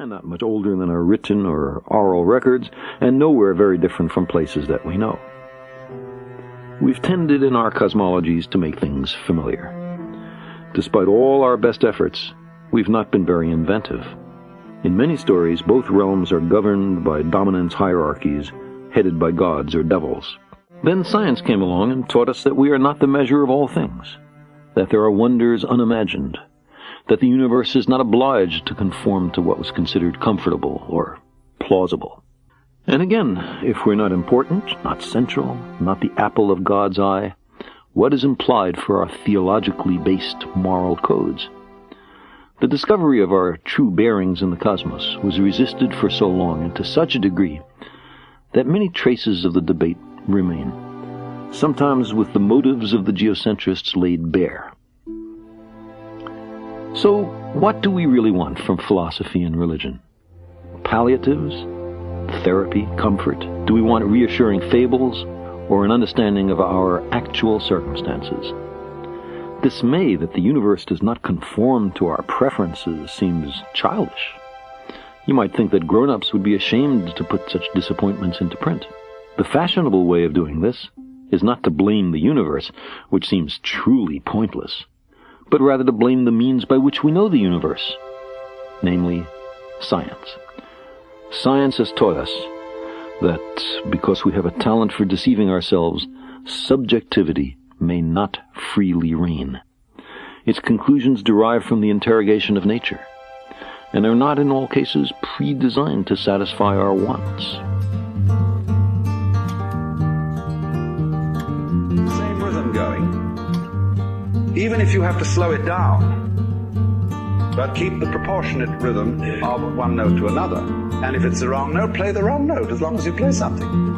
and not much older than our written or oral records, and nowhere very different from places that we know. We've tended in our cosmologies to make things familiar. Despite all our best efforts, we've not been very inventive. In many stories, both realms are governed by dominance hierarchies, headed by gods or devils. Then science came along and taught us that we are not the measure of all things, that there are wonders unimagined, that the universe is not obliged to conform to what was considered comfortable or plausible. And again, if we're not important, not central, not the apple of God's eye, what is implied for our theologically based moral codes? The discovery of our true bearings in the cosmos was resisted for so long and to such a degree that many traces of the debate remain, sometimes with the motives of the geocentrists laid bare. So, what do we really want from philosophy and religion? Palliatives? Therapy? Comfort? Do we want reassuring fables or an understanding of our actual circumstances? Dismay that the universe does not conform to our preferences seems childish. You might think that grown-ups would be ashamed to put such disappointments into print. The fashionable way of doing this is not to blame the universe, which seems truly pointless, but rather to blame the means by which we know the universe, namely, science. Science has taught us that because we have a talent for deceiving ourselves, subjectivity may not freely reign. Its conclusions derive from the interrogation of nature, and are not in all cases pre-designed to satisfy our wants. Same rhythm going, even if you have to slow it down, but keep the proportionate rhythm of one note to another. And if it's the wrong note, play the wrong note, as long as you play something.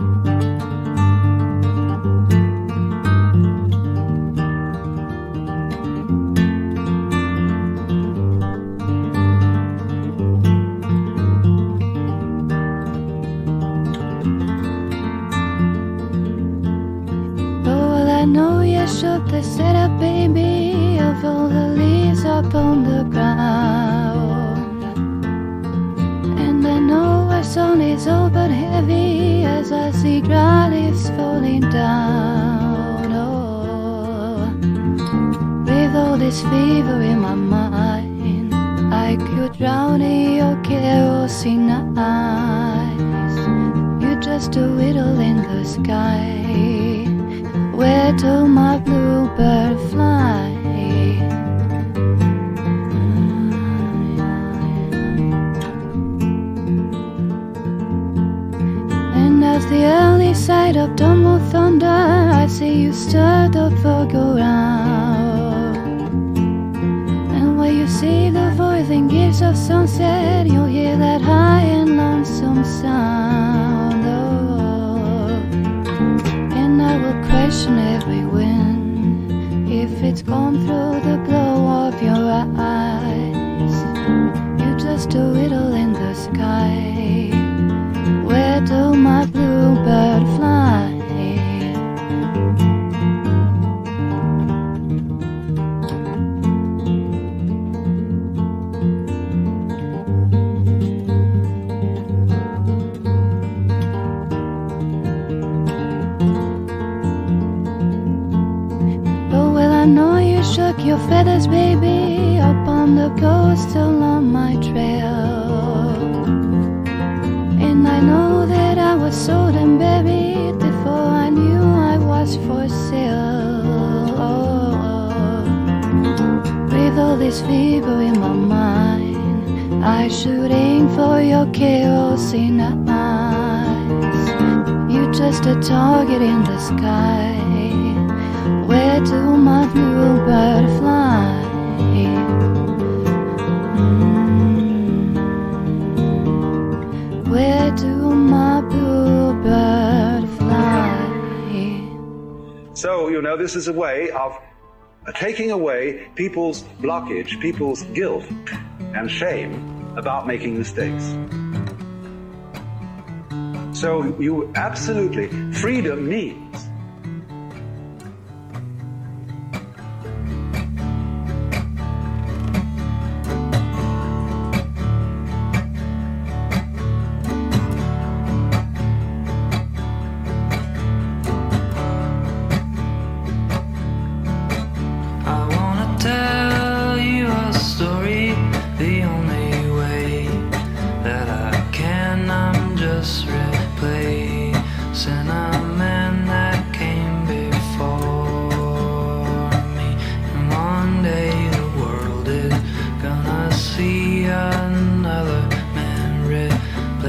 I know you should they said a baby of all the leaves upon the ground. And I know our song is all but heavy as I see dry leaves falling down. Oh, with all this fever in my mind, I could drown in your kerosene eyes. You're just a riddle in the sky. Where do my bluebird fly? And as the early sight of dawn will thunder, I see you stir the fog around. And where you see the voice in gifts of sunset, you'll hear that high and lonesome sound. I will question every wind if it's gone through the glow of your eyes. You're just a riddle in the sky. Where do my bluebird fly? I know you shook your feathers, baby, up on the coast along my trail. And I know that I was sold and buried before I knew I was for sale. Oh, with all this fever in my mind, I should aim for your kerosene eyes. You're just a target in the sky. Where do my bluebird fly? Where do my bluebird fly? So, this is a way of taking away people's blockage, people's guilt and shame about making mistakes. So you absolutely, freedom means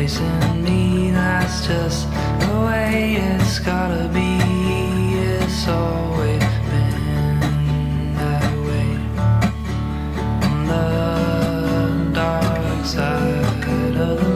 voice in me, that's just the way it's gotta be. It's always been that way. On the dark side of the